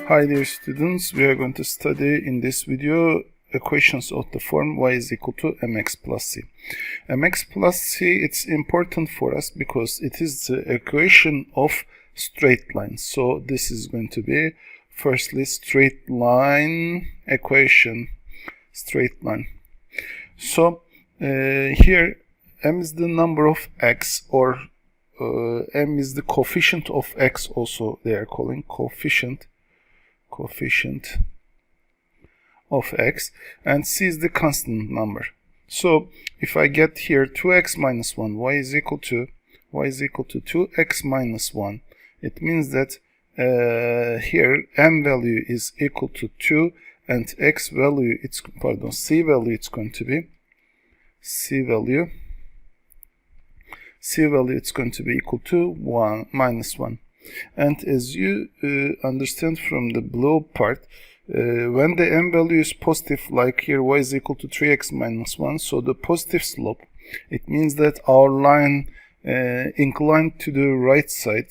Hi dear students, we are going to study in this video equations of the form y is equal to mx plus c. mx plus c, it's important for us because it is the equation of straight lines. So this is going to be firstly straight line equation, straight line. So here m is the number of x, or m is the coefficient of x, also they are calling coefficient of x, and c is the constant number. So if I get here 2x minus 1, y is equal to 2x minus 1, it means that here m value is equal to 2 and x value, c value, it's going to be it's going to be equal to 1 minus 1. And as you understand from the below part, when the m value is positive, like here y is equal to 3x minus 1, so the positive slope, it means that our line inclined to the right side,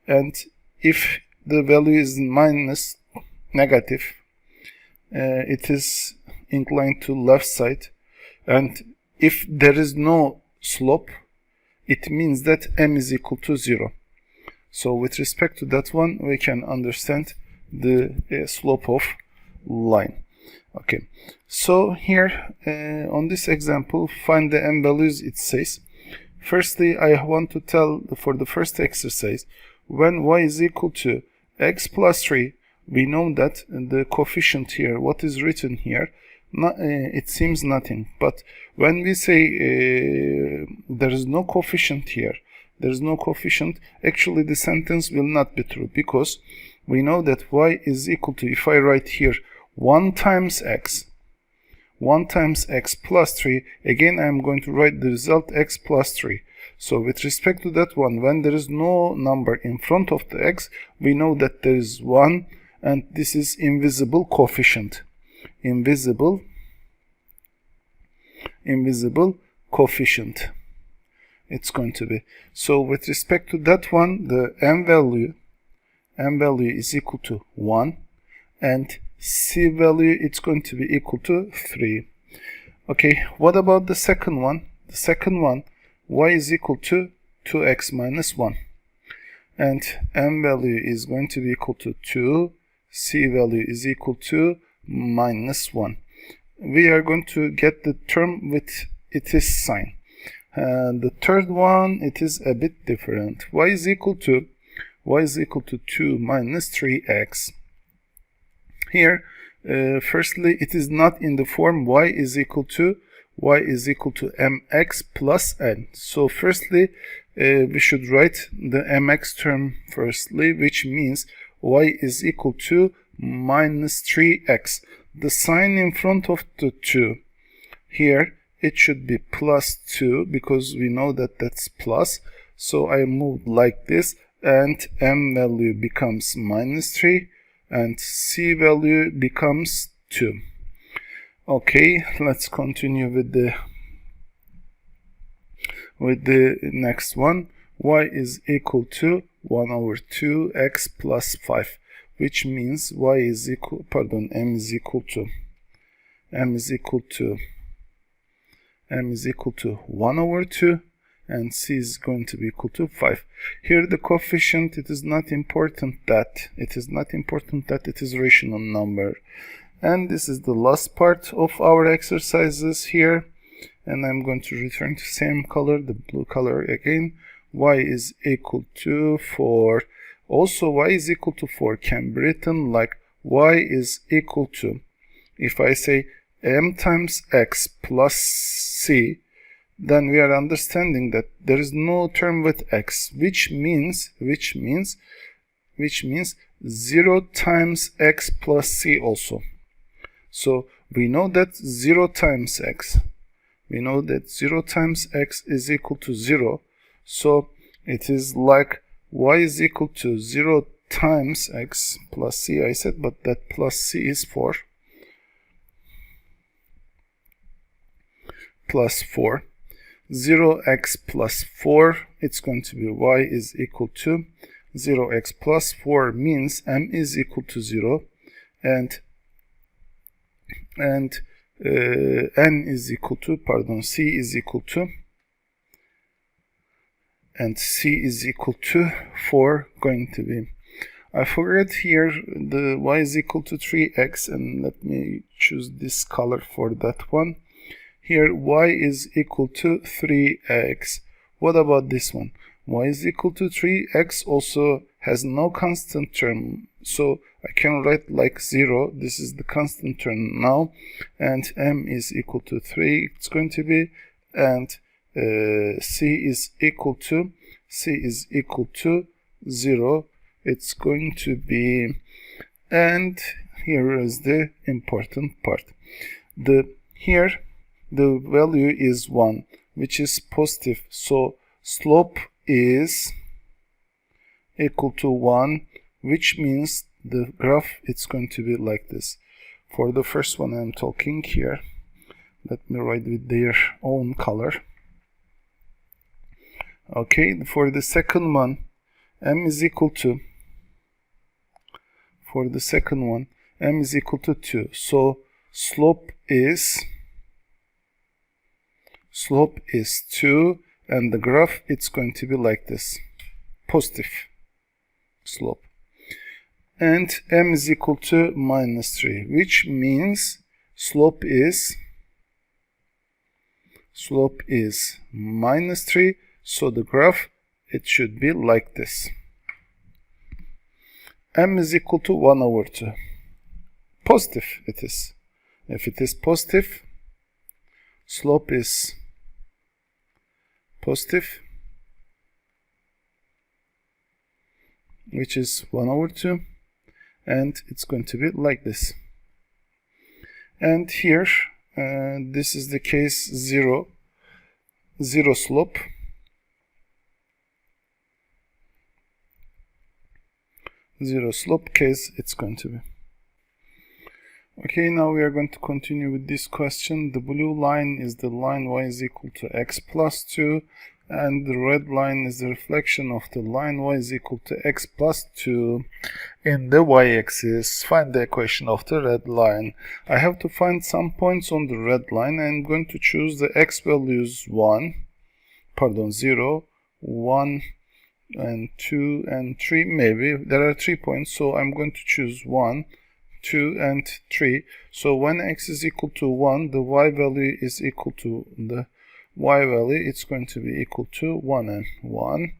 and if the value is negative, it is inclined to left side, and if there is no slope, it means that m is equal to 0. So with respect to that one, we can understand the slope of line. Okay, so here on this example, find the m values. It says, firstly, I want to tell for the first exercise, when y is equal to x plus 3, we know that the coefficient here, what is written here, it seems nothing. But when we say there is no coefficient here, actually the sentence will not be true, because we know that y is equal to, if I write here 1 times x plus 3, again I am going to write the result x plus 3. So with respect to that one, when there is no number in front of the x, we know that there is 1, and this is invisible coefficient. Invisible coefficient it's going to be. So with respect to that one, the m value is equal to 1, and c value, it's going to be equal to 3. Okay, what about the second one? The second one, y is equal to 2x minus 1, and m value is going to be equal to 2, c value is equal to minus 1. We are going to get the term with its sign. And the third one, it is a bit different. Y is equal to 2 minus 3x. Here, firstly, it is not in the form y is equal to mx plus n. So firstly, we should write the mx term firstly, which means y is equal to minus 3x. The sign in front of the 2 here, it should be plus 2, because we know that that's plus. So I move like this, and m value becomes minus 3, and c value becomes 2. Okay, let's continue with the next one. Y is equal to 1 over 2x plus 5, which means m is equal to 1 over 2, and c is going to be equal to 5. Here the coefficient, it is not important that it is rational number. And this is the last part of our exercises here, and I'm going to return to same color, the blue color again. Y is equal to 4. Also, y is equal to 4 can be written like y is equal to, if I say m times x plus c, then we are understanding that there is no term with x, which means 0 times x plus c also. So we know that 0 times x is equal to 0. So it is like y is equal to 0 times x plus c, I said, but that plus c is 4. plus 4. 0x plus 4, it's going to be y is equal to 0x plus 4 means m is equal to 0 and n is equal to, c is equal to, and c is equal to 4 going to be. I forget here the y is equal to 3x, and let me choose this color for that one. Here y is equal to 3x. What about this one? Y is equal to 3x also has no constant term, so I can write like 0. This is the constant term now, and m is equal to 3 it's going to be, and c is equal to 0 it's going to be. And here is the important part. Here the value is 1, which is positive, so slope is equal to 1, which means the graph it's going to be like this. For the first one I'm talking here, let me write with their own color. Okay, for the second one, m is equal to, for the second one, m is equal to 2. So slope is 2, and the graph it's going to be like this, positive slope. And m is equal to minus 3, which means slope is minus 3, so the graph it should be like this. M is equal to 1 over 2. Positive it is. If it is positive, slope is positive, which is 1 over 2, and it's going to be like this. And here, this is the case 0 slope. Zero slope case it's going to be. Okay, now we are going to continue with this question. The blue line is the line y is equal to x plus 2, and the red line is the reflection of the line y is equal to x plus 2 in the y-axis. Find the equation of the red line. I have to find some points on the red line. I'm going to choose the x values 0, 1, and 2 and 3. Maybe there are 3 points, so I'm going to choose 1, 2 and 3. So when x is equal to 1, the y value is equal to the y value, it's going to be equal to 1 and 1.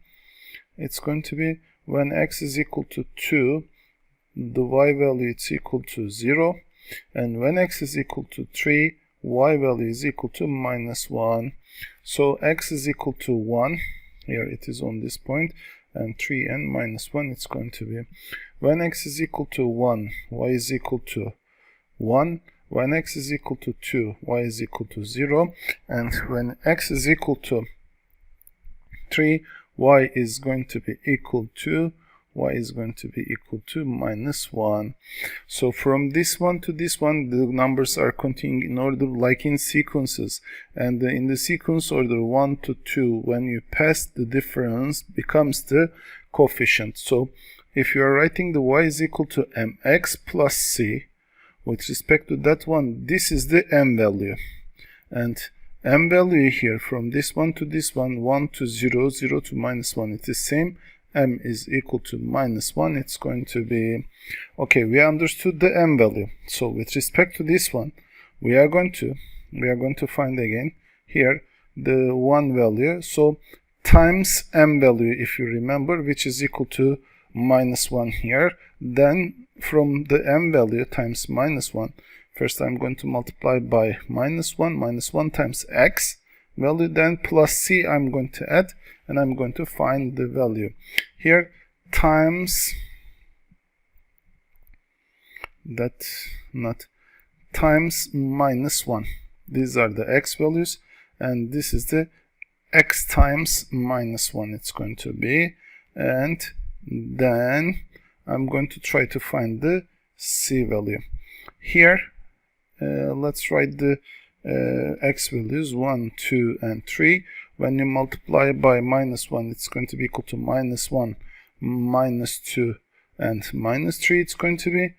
It's going to be when x is equal to 2, the y value is equal to 0, and when x is equal to 3, y value is equal to minus 1. So x is equal to 1, here it is on this point, and 3 and minus 1 it's going to be. When x is equal to 1, y is equal to 1. When x is equal to 2, y is equal to 0. And when x is equal to 3, y is going to be equal to minus 1. So from this one to this one, the numbers are continuing in order like in sequences, and in the sequence order 1 to 2, when you pass, the difference becomes the coefficient. So if you are writing the y is equal to mx plus c, with respect to that one, this is the m value, and m value here from this one to this one, 1 to 0, 0 to minus 1, it is same. M is equal to minus 1, it's going to be, okay, we understood the m value. So with respect to this one, we are going to find again here the 1 value, so times m value, if you remember, which is equal to minus 1 here. Then from the m value times minus 1, first I'm going to multiply by minus 1 times x value, then plus c I'm going to add, and I'm going to find the value here, times times minus 1. These are the x values, and this is the x times minus 1 it's going to be, and then I'm going to try to find the c value. Here let's write the x values 1, 2, and 3. When you multiply by -1, it's going to be equal to -1, -2, and -3 it's going to be.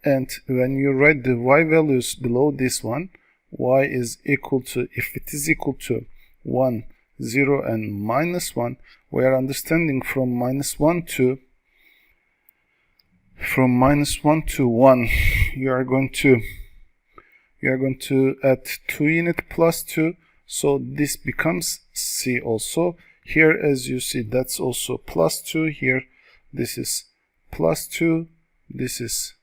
And when you write the y values below this one, y is equal to, if it is equal to 1, 0, and -1, we are understanding from -1 to 1, you are going to add 2 unit plus 2, so this becomes c also. Here, as you see, that's also plus 2. Here, this is plus 2, this is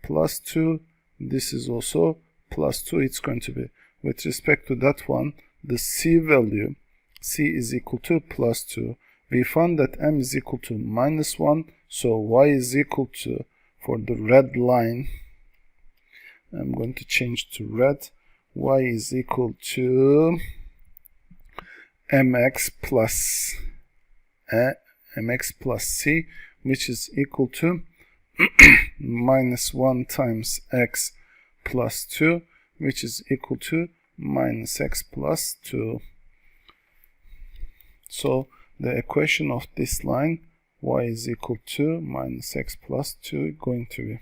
plus 2, this is also plus 2. It's going to be, with respect to that one, the c value, c is equal to plus 2. We found that m is equal to -1, so y is equal to, for the red line, I'm going to change to red, y is equal to mx plus c, which is equal to -1 times x plus 2, which is equal to -x plus 2. So the equation of this line, y is equal to -x plus 2, going to be